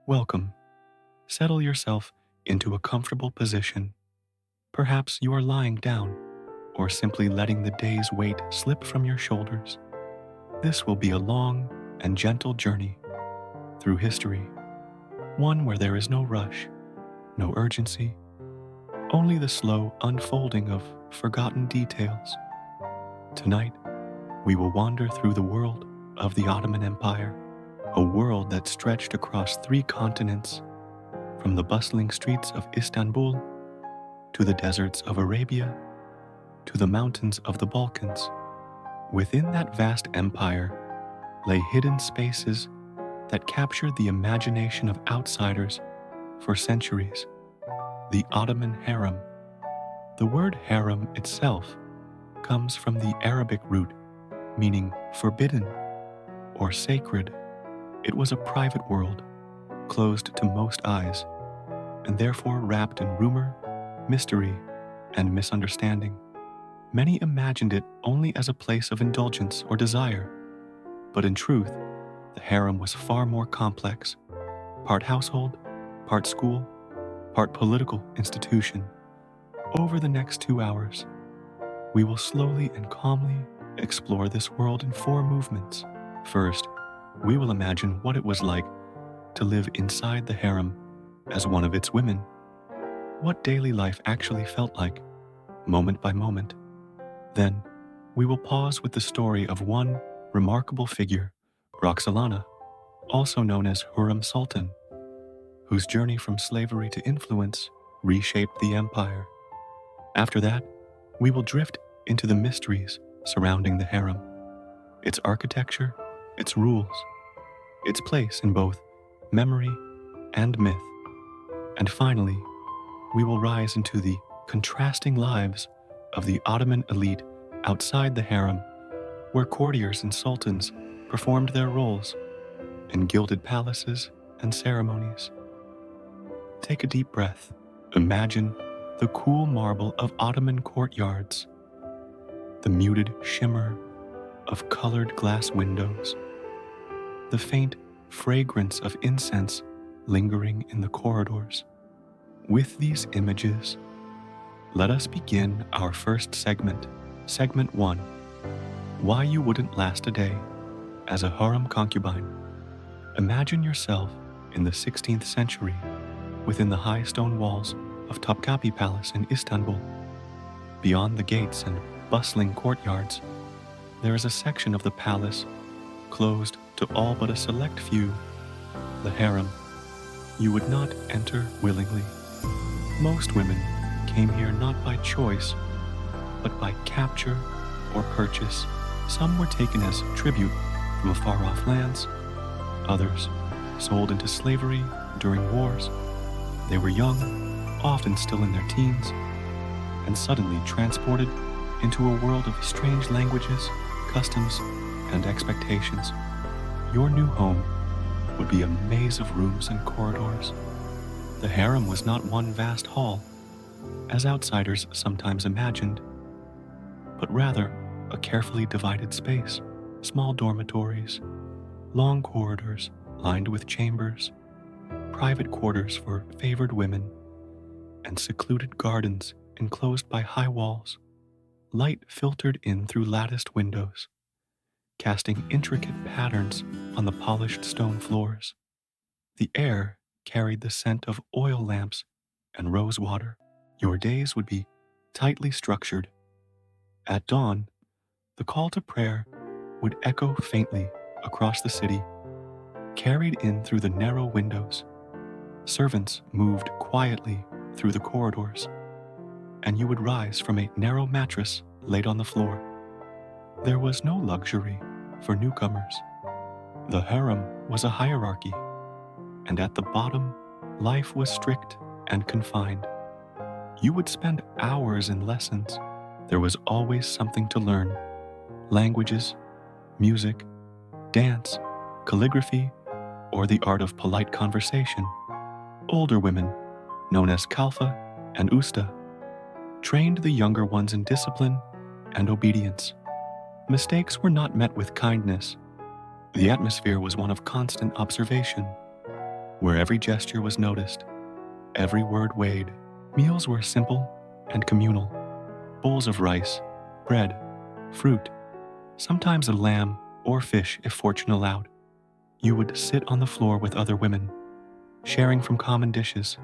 Welcome. Settle yourself into a comfortable position. Perhaps you are lying down or simply letting the day's weight slip from your shoulders. This will be a long and gentle journey through history, one where there is no rush, no urgency, only the slow unfolding of forgotten details. Tonight, we will wander through the world of the Ottoman Empire, a world that stretched across 3 continents, from the bustling streets of Istanbul to the deserts of Arabia to the mountains of the Balkans. Within that vast empire lay hidden spaces that captured the imagination of outsiders for centuries. The Ottoman Harem. The word harem itself comes from the Arabic root meaning forbidden or sacred. It was a private world, closed to most eyes, and therefore wrapped in rumor, mystery, and misunderstanding. Many imagined it only as a place of indulgence or desire, but in truth, the harem was far more complex, part household, part school, part political institution. Over the next 2 hours, we will slowly and calmly explore this world in 4 movements. First, we will imagine what it was like to live inside the harem as one of its women, what daily life actually felt like, moment by moment. Then, we will pause with the story of one remarkable figure, Roxolana, also known as Hurrem Sultan, whose journey from slavery to influence reshaped the empire. After that, we will drift into the mysteries surrounding the harem, its architecture, its rules, its place in both memory and myth. And finally, we will rise into the contrasting lives of the Ottoman elite outside the harem, where courtiers and sultans performed their roles in gilded palaces and ceremonies. Take a deep breath. Imagine the cool marble of Ottoman courtyards, the muted shimmer of colored glass windows, the faint fragrance of incense lingering in the corridors. With these images, let us begin our first segment. Segment 1. Why you wouldn't last a day as a harem concubine. Imagine yourself in the 16th century within the high stone walls of Topkapi Palace in Istanbul. Beyond the gates and bustling courtyards, there is a section of the palace closed to all but a select few, the harem. You would not enter willingly. Most women came here not by choice, but by capture or purchase. Some were taken as tribute from far-off lands, others sold into slavery during wars. They were young, often still in their teens, and suddenly transported into a world of strange languages, customs, and expectations. Your new home would be a maze of rooms and corridors. The harem was not one vast hall, as outsiders sometimes imagined, but rather a carefully divided space, small dormitories, long corridors lined with chambers, private quarters for favored women, and secluded gardens enclosed by high walls. Light filtered in through latticed windows, casting intricate patterns on the polished stone floors. The air carried the scent of oil lamps and rose water. Your days would be tightly structured. At dawn, the call to prayer would echo faintly across the city, carried in through the narrow windows. Servants moved quietly through the corridors, and you would rise from a narrow mattress laid on the floor. There was no luxury for newcomers. The harem was a hierarchy, and at the bottom, life was strict and confined. You would spend hours in lessons. There was always something to learn: languages, music, dance, calligraphy, or the art of polite conversation. Older women, known as Kalfa and Usta, trained the younger ones in discipline and obedience. Mistakes were not met with kindness. The atmosphere was one of constant observation. where every gesture was noticed, every word weighed. Meals were simple and communal: bowls of rice, bread, fruit, sometimes a lamb or fish if fortune allowed. You would sit on the floor with other women, sharing from common dishes,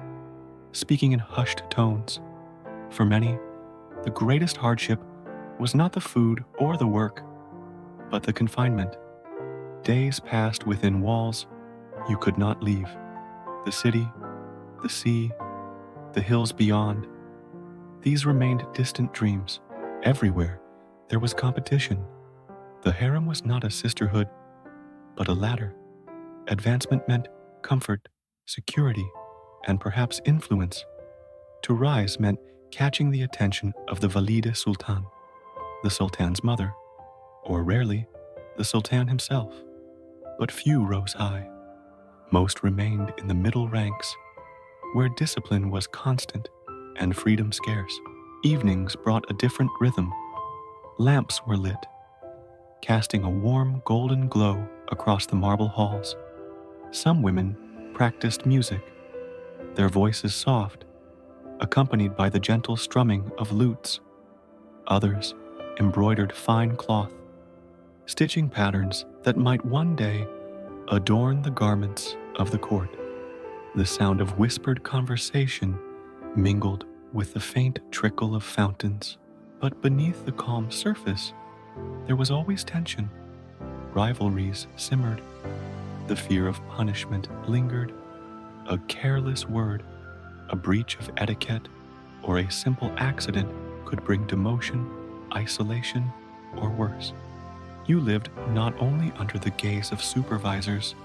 speaking in hushed tones. For many, the greatest hardship was not the food or the work, but the confinement. Days passed within walls you could not leave. The city, the sea, the hills beyond. These remained distant dreams. Everywhere there was competition. The harem was not a sisterhood, but a ladder. Advancement meant comfort, security, and perhaps influence. To rise meant catching the attention of the Valide Sultan, the Sultan's mother, or rarely, the Sultan himself. But few rose high. Most remained in the middle ranks, where discipline was constant and freedom scarce. Evenings brought a different rhythm. Lamps were lit, casting a warm golden glow across the marble halls. Some women practiced music, their voices soft, accompanied by the gentle strumming of lutes. Others embroidered fine cloth, stitching patterns that might one day adorn the garments of the court. The sound of whispered conversation mingled with the faint trickle of fountains. But beneath the calm surface, there was always tension. Rivalries simmered. The fear of punishment lingered. A careless word, a breach of etiquette, or a simple accident could bring demotion, isolation, or worse. You lived not only under the gaze of supervisors,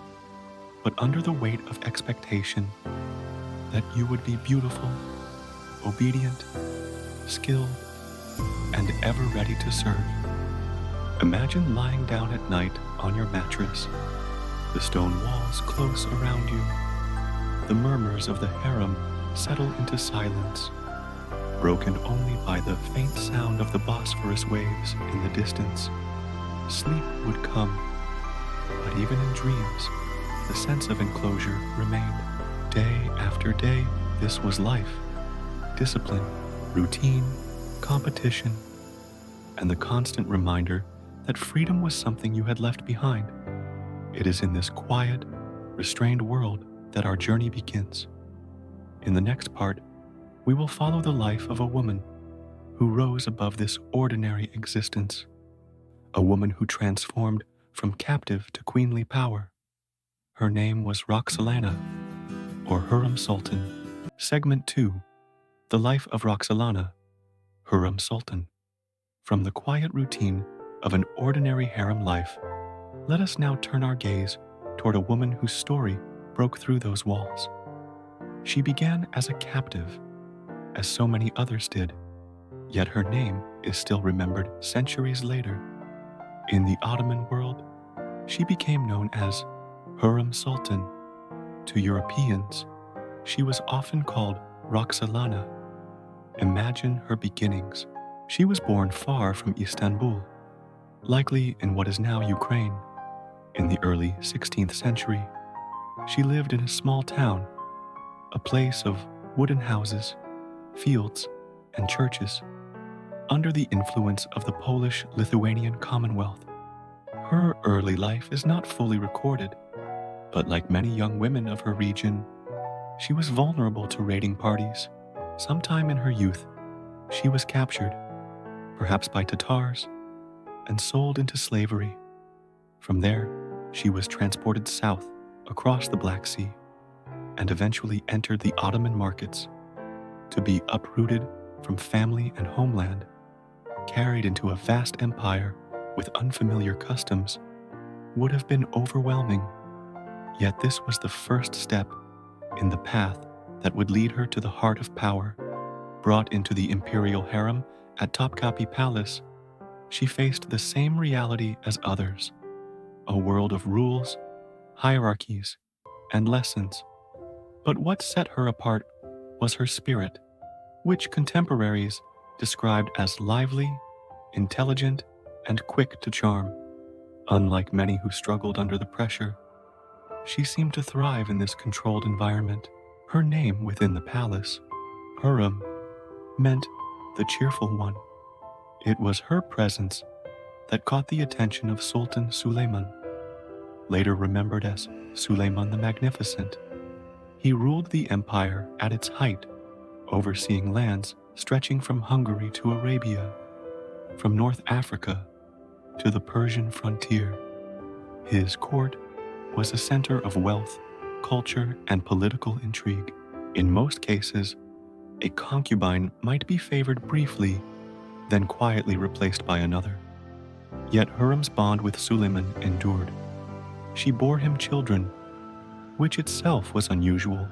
but under the weight of expectation that you would be beautiful, obedient, skilled, and ever ready to serve. Imagine lying down at night on your mattress, the stone walls close around you. The murmurs of the harem settle into silence, broken only by the faint sound of the Bosphorus waves in the distance. Sleep would come, but even in dreams, the sense of enclosure remained. Day after day, this was life. Discipline, routine, competition, and the constant reminder that freedom was something you had left behind. It is in this quiet, restrained world that our journey begins. In the next part, we will follow the life of a woman who rose above this ordinary existence, a woman who transformed from captive to queenly power. Her name was Roxolana, or Harem Sultan. Segment 2, The Life of Roxolana, Harem Sultan. From the quiet routine of an ordinary harem life, let us now turn our gaze toward a woman whose story broke through those walls. She began as a captive, as so many others did, yet her name is still remembered centuries later. In the Ottoman world, she became known as Harem Sultan. To Europeans, she was often called Roxolana. Imagine her beginnings. She was born far from Istanbul, likely in what is now Ukraine. In the early 16th century, she lived in a small town, a place of wooden houses, fields, and churches, under the influence of the Polish-Lithuanian Commonwealth. Her early life is not fully recorded, but like many young women of her region, she was vulnerable to raiding parties. Sometime in her youth, she was captured, perhaps by Tatars, and sold into slavery. From there, she was transported south across the Black Sea and eventually entered the Ottoman markets to be uprooted from family and homeland, carried into a vast empire with unfamiliar customs, would have been overwhelming. Yet this was the first step in the path that would lead her to the heart of power. Brought into the imperial harem at Topkapi Palace, she faced the same reality as others, a world of rules, hierarchies, and lessons. But what set her apart was her spirit, which contemporaries described as lively, intelligent, and quick to charm. Unlike many who struggled under the pressure, She seemed to thrive in this controlled environment. Her name within the palace, Harem, meant the cheerful one. It was her presence that caught the attention of Sultan Suleiman, later remembered as Suleiman the Magnificent. He ruled the empire at its height, overseeing lands stretching from Hungary to Arabia, from North Africa to the Persian frontier. His court was a center of wealth, culture, and political intrigue. In most cases, a concubine might be favored briefly, then quietly replaced by another. Yet Hurrem's bond with Suleiman endured. She bore him children, which itself was unusual,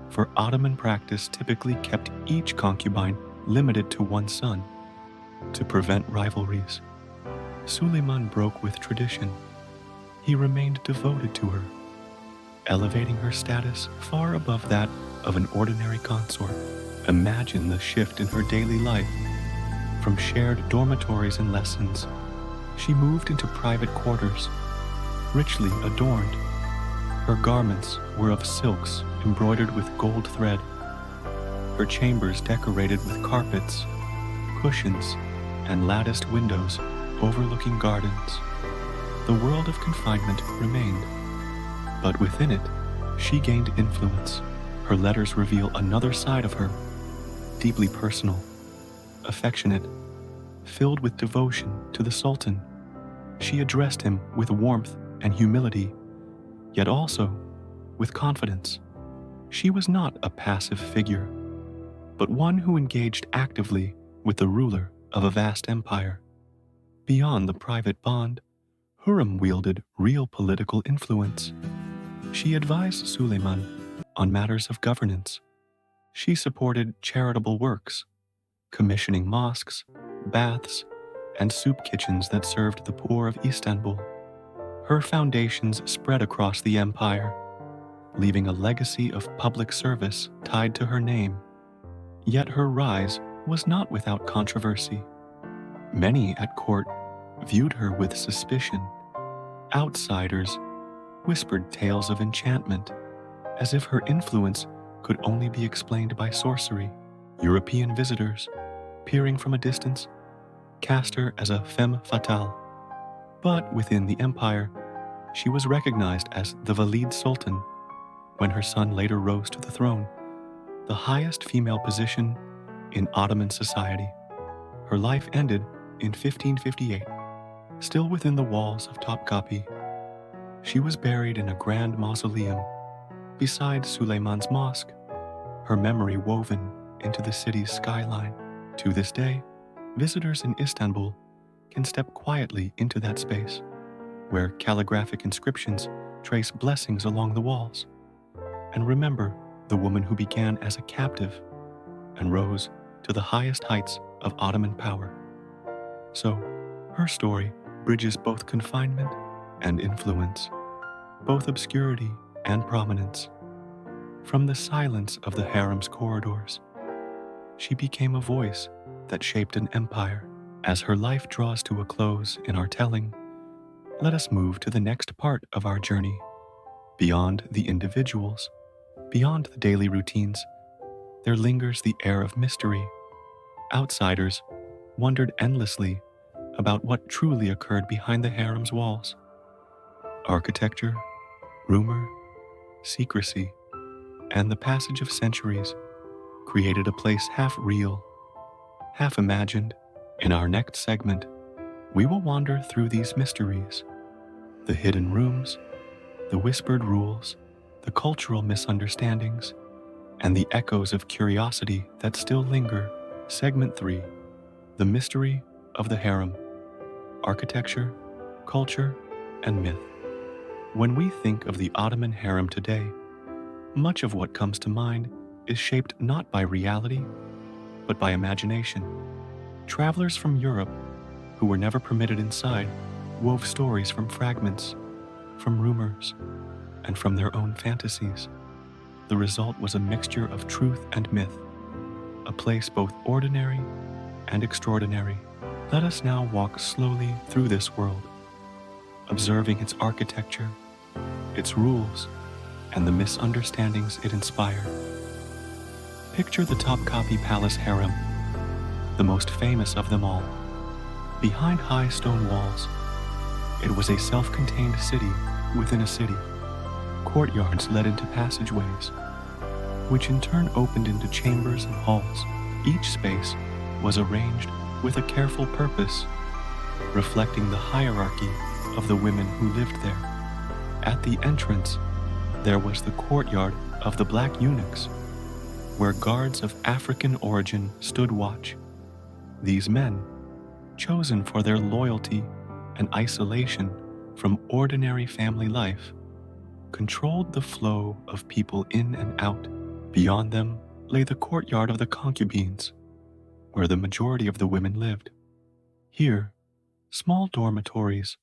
for Ottoman practice typically kept each concubine limited to one son to prevent rivalries. Suleiman broke with tradition. He remained devoted to her, elevating her status far above that of an ordinary consort. Imagine the shift in her daily life. From shared dormitories and lessons, she moved into private quarters, richly adorned. Her garments were of silks embroidered with gold thread, her chambers decorated with carpets, cushions, and latticed windows overlooking gardens. The world of confinement remained, but within it, she gained influence. Her letters reveal another side of her, deeply personal, affectionate, filled with devotion to the Sultan. She addressed him with warmth and humility, yet also with confidence. She was not a passive figure, but one who engaged actively with the ruler of a vast empire. Beyond the private bond, Hurrem wielded real political influence. She advised Suleiman on matters of governance. She supported charitable works, commissioning mosques, baths, and soup kitchens that served the poor of Istanbul. Her foundations spread across the empire, leaving a legacy of public service tied to her name. Yet her rise was not without controversy. Many at court viewed her with suspicion. Outsiders whispered tales of enchantment, as if her influence could only be explained by sorcery. European visitors, peering from a distance, cast her as a femme fatale. But within the empire, she was recognized as the Valid Sultan when her son later rose to the throne, the highest female position in Ottoman society. Her life ended in 1558, still within the walls of Topkapi. She was buried in a grand mausoleum beside Suleiman's mosque, her memory woven into the city's skyline. To this day, visitors in Istanbul can step quietly into that space, where calligraphic inscriptions trace blessings along the walls, and remember the woman who began as a captive and rose to the highest heights of Ottoman power. So, her story bridges both confinement and influence, both obscurity and prominence. From the silence of the harem's corridors, she became a voice that shaped an empire. As her life draws to a close in our telling, let us move to the next part of our journey. Beyond the individuals, beyond the daily routines, there lingers the air of mystery. Outsiders wondered endlessly about what truly occurred behind the harem's walls. Architecture, rumor, secrecy, and the passage of centuries created a place half real, half imagined. In our next segment, we will wander through these mysteries, the hidden rooms, the whispered rules, the cultural misunderstandings, and the echoes of curiosity that still linger. Segment 3, The Mystery of the Harem, Architecture, Culture, and Myth. When we think of the Ottoman harem today, much of what comes to mind is shaped not by reality, but by imagination. Travelers from Europe, who were never permitted inside, wove stories from fragments, from rumors, and from their own fantasies. The result was a mixture of truth and myth, a place both ordinary and extraordinary. Let us now walk slowly through this world, observing its architecture, its rules, and the misunderstandings it inspired. Picture the Topkapi Palace Harem, the most famous of them all. Behind high stone walls, it was a self-contained city within a city. Courtyards led into passageways, which in turn opened into chambers and halls. Each space was arranged with a careful purpose, reflecting the hierarchy of the women who lived there. At the entrance, there was the courtyard of the black eunuchs, where guards of African origin stood watch. These men, chosen for their loyalty and isolation from ordinary family life, controlled the flow of people in and out. Beyond them lay the courtyard of the concubines, where the majority of the women lived. Here, small dormitories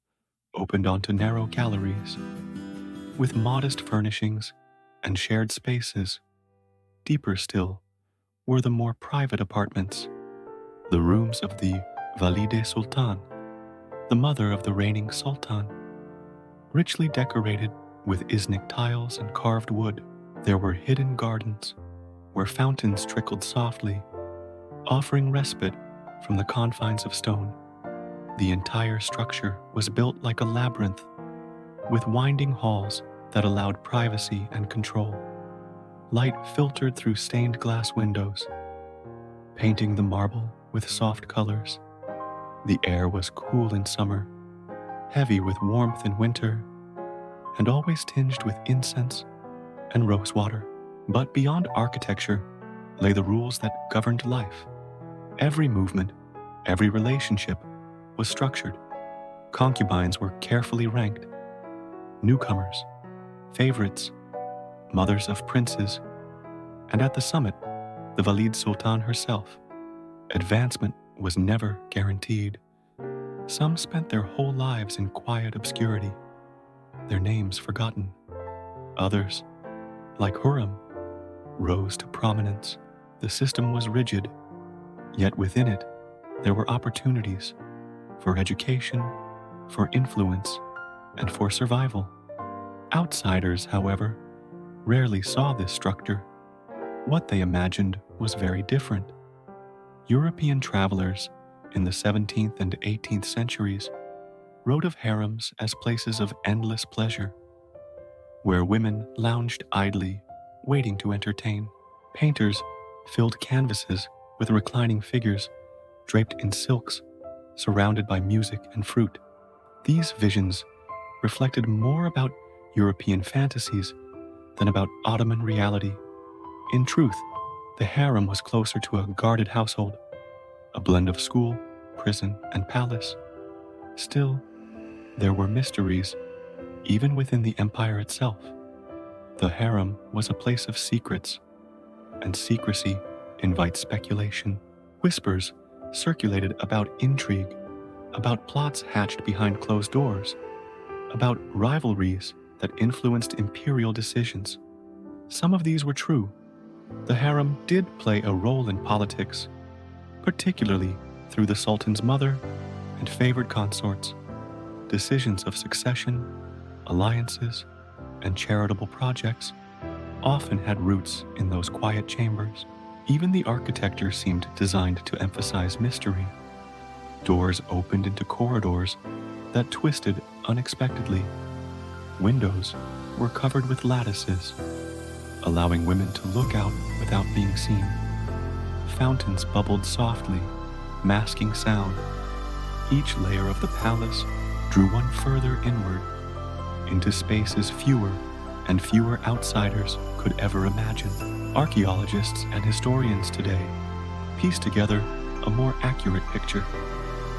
opened onto narrow galleries, with modest furnishings and shared spaces. Deeper still were the more private apartments, the rooms of the Valide Sultan, the mother of the reigning sultan. Richly decorated with Iznik tiles and carved wood, there were hidden gardens where fountains trickled softly, offering respite from the confines of stone. The entire structure was built like a labyrinth, with winding halls that allowed privacy and control. Light filtered through stained glass windows, painting the marble with soft colors. The air was cool in summer, heavy with warmth in winter, and always tinged with incense and rose water. But beyond architecture lay the rules that governed life. Every movement, every relationship was structured. Concubines were carefully ranked. Newcomers, favorites, mothers of princes, and at the summit, the Valide Sultan herself. Advancement was never guaranteed. Some spent their whole lives in quiet obscurity, their names forgotten. Others, like Harem, rose to prominence. The system was rigid, yet within it, there were opportunities for education, for influence, and for survival. Outsiders, however, rarely saw this structure. What they imagined was very different. European travelers in the 17th and 18th centuries wrote of harems as places of endless pleasure, where women lounged idly, waiting to entertain. Painters filled canvases with reclining figures draped in silks, surrounded by music and fruit. These visions reflected more about European fantasies than about Ottoman reality. In truth, the harem was closer to a guarded household, a blend of school, prison, and palace. Still, there were mysteries, even within the empire itself. The harem was a place of secrets, and secrecy invites speculation. Whispers circulated about intrigue, about plots hatched behind closed doors, about rivalries that influenced imperial decisions. Some of these were true. The harem did play a role in politics, particularly through the sultan's mother and favored consorts. Decisions of succession, alliances, and charitable projects often had roots in those quiet chambers. Even the architecture seemed designed to emphasize mystery. Doors opened into corridors that twisted unexpectedly. Windows were covered with lattices, allowing women to look out without being seen. Fountains bubbled softly, masking sound. Each layer of the palace drew one further inward, into spaces fewer and fewer outsiders could ever imagine. Archaeologists and historians today piece together a more accurate picture.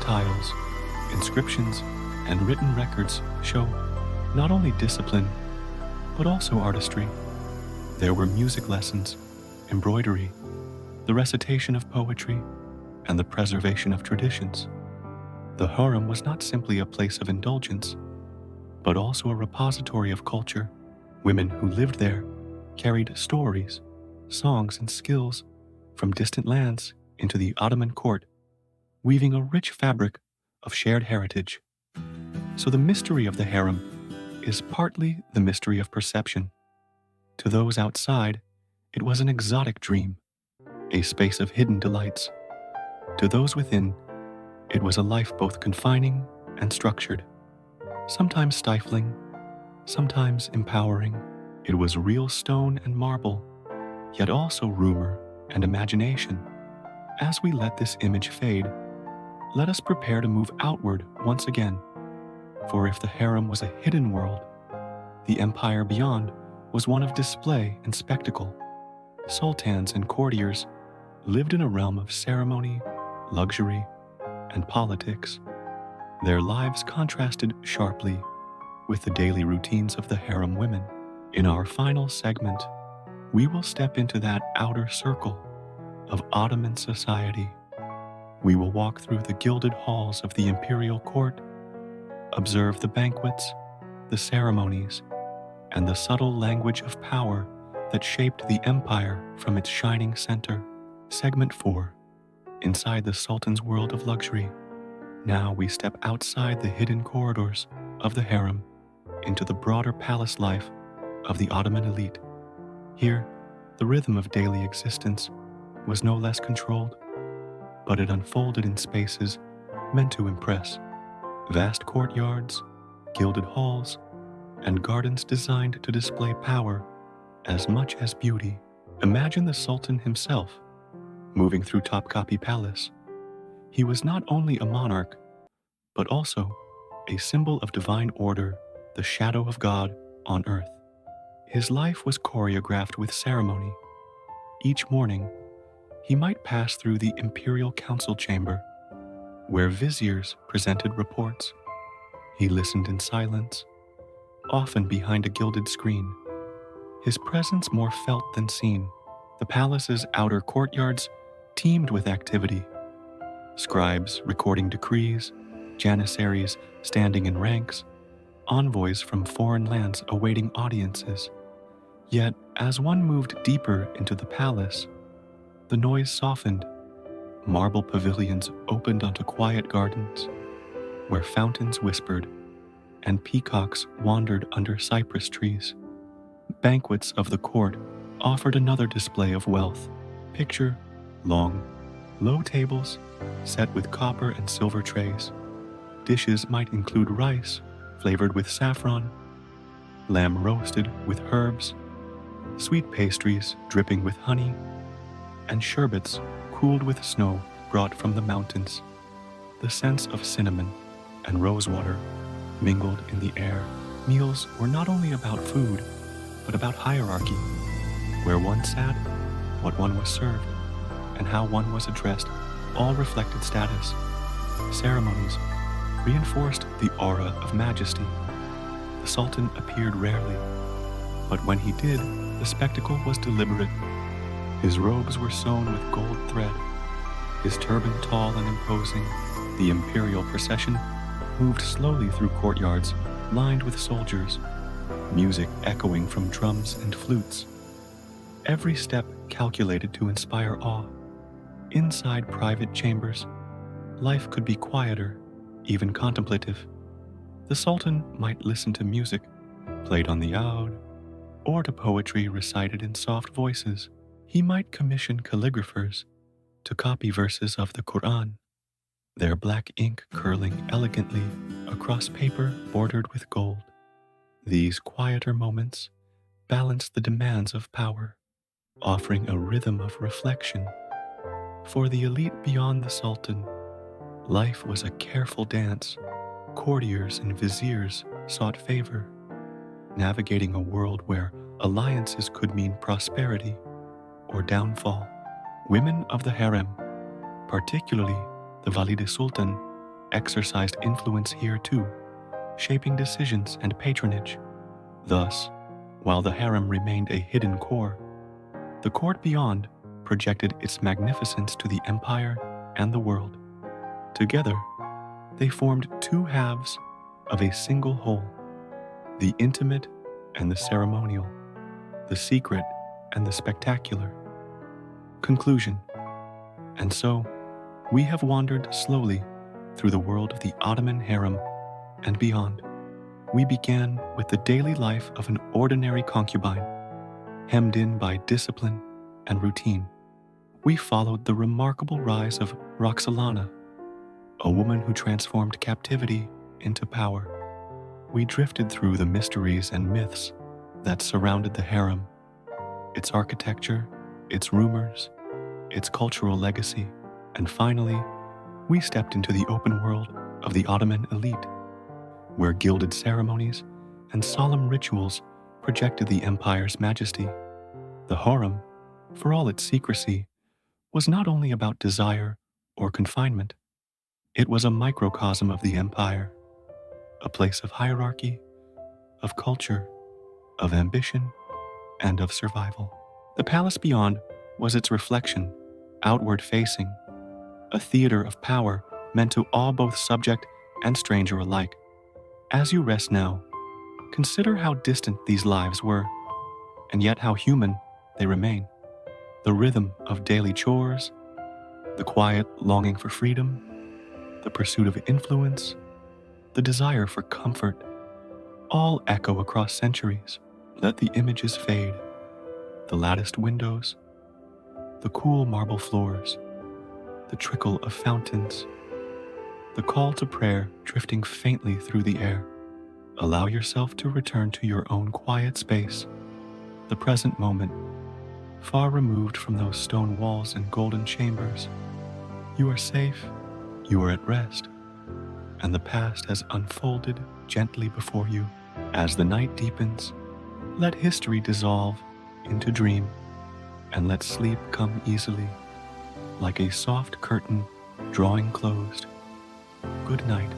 Tiles, inscriptions, and written records show not only discipline, but also artistry. There were music lessons, embroidery, the recitation of poetry, and the preservation of traditions. The harem was not simply a place of indulgence, but also a repository of culture. Women who lived there carried stories, songs, and skills from distant lands into the Ottoman court, weaving a rich fabric of shared heritage. So the mystery of the harem is partly the mystery of perception. To those outside, it was an exotic dream, a space of hidden delights. To those within, it was a life both confining and structured, sometimes stifling, sometimes empowering. It was real stone and marble, yet also rumor and imagination. As we let this image fade, let us prepare to move outward once again. For if the harem was a hidden world, the empire beyond was one of display and spectacle. Sultans and courtiers lived in a realm of ceremony, luxury, and politics. Their lives contrasted sharply with the daily routines of the harem women. In our final segment, we will step into that outer circle of Ottoman society. We will walk through the gilded halls of the imperial court, observe the banquets, the ceremonies, and the subtle language of power that shaped the empire from its shining center. Segment 4. Inside the Sultan's world of luxury. Now we step outside the hidden corridors of the harem into the broader palace life of the Ottoman elite. Here, the rhythm of daily existence was no less controlled, but it unfolded in spaces meant to impress. Vast courtyards, gilded halls, and gardens designed to display power as much as beauty. Imagine the Sultan himself moving through Topkapi Palace. He was not only a monarch, but also a symbol of divine order, the shadow of God on earth. His life was choreographed with ceremony. Each morning, he might pass through the imperial council chamber, where viziers presented reports. He listened in silence, often behind a gilded screen, his presence more felt than seen. The palace's outer courtyards teemed with activity. Scribes recording decrees, janissaries standing in ranks, envoys from foreign lands awaiting audiences. Yet, as one moved deeper into the palace, the noise softened. Marble pavilions opened onto quiet gardens, where fountains whispered and peacocks wandered under cypress trees. Banquets of the court offered another display of wealth. Picture long, low tables set with copper and silver trays. Dishes might include rice flavored with saffron, lamb roasted with herbs, sweet pastries dripping with honey, and sherbets cooled with snow brought from the mountains. The scents of cinnamon and rosewater mingled in the air. Meals were not only about food, but about hierarchy, where one sat, what one was served, and how one was addressed, all reflected status. Ceremonies reinforced the aura of majesty. The Sultan appeared rarely, but when he did, the spectacle was deliberate. His robes were sewn with gold thread, his turban tall and imposing. The imperial procession moved slowly through courtyards lined with soldiers, music echoing from drums and flutes. Every step calculated to inspire awe. Inside private chambers, life could be quieter, even contemplative. The Sultan might listen to music played on the oud, or to poetry recited in soft voices. He might commission calligraphers to copy verses of the Quran, their black ink curling elegantly across paper bordered with gold. These quieter moments balanced the demands of power, offering a rhythm of reflection. For the elite beyond the Sultan, life was a careful dance. Courtiers and viziers sought favor, navigating a world where alliances could mean prosperity or downfall. Women of the harem, particularly the Valide Sultan, exercised influence here too, shaping decisions and patronage. Thus, while the harem remained a hidden core, the court beyond projected its magnificence to the empire and the world. Together, they formed two halves of a single whole, the intimate and the ceremonial, the secret and the spectacular. Conclusion. And so, we have wandered slowly through the world of the Ottoman harem and beyond. We began with the daily life of an ordinary concubine, hemmed in by discipline and routine. We followed the remarkable rise of Roxolana, a woman who transformed captivity into power. We drifted through the mysteries and myths that surrounded the harem, its architecture, its rumors, its cultural legacy, and finally, we stepped into the open world of the Ottoman elite, where gilded ceremonies and solemn rituals projected the empire's majesty. The harem, for all its secrecy, was not only about desire or confinement, it was a microcosm of the empire, a place of hierarchy, of culture, of ambition, and of survival. The palace beyond was its reflection, outward facing, a theater of power meant to awe both subject and stranger alike. As you rest now, consider how distant these lives were, and yet how human they remain. The rhythm of daily chores, the quiet longing for freedom, the pursuit of influence, the desire for comfort, all echo across centuries. Let the images fade, the latticed windows, the cool marble floors, the trickle of fountains, the call to prayer drifting faintly through the air. Allow yourself to return to your own quiet space, the present moment, far removed from those stone walls and golden chambers. You are safe, you are at rest, and the past has unfolded gently before you. As the night deepens, let history dissolve into dream, and let sleep come easily, like a soft curtain drawing closed. Good night.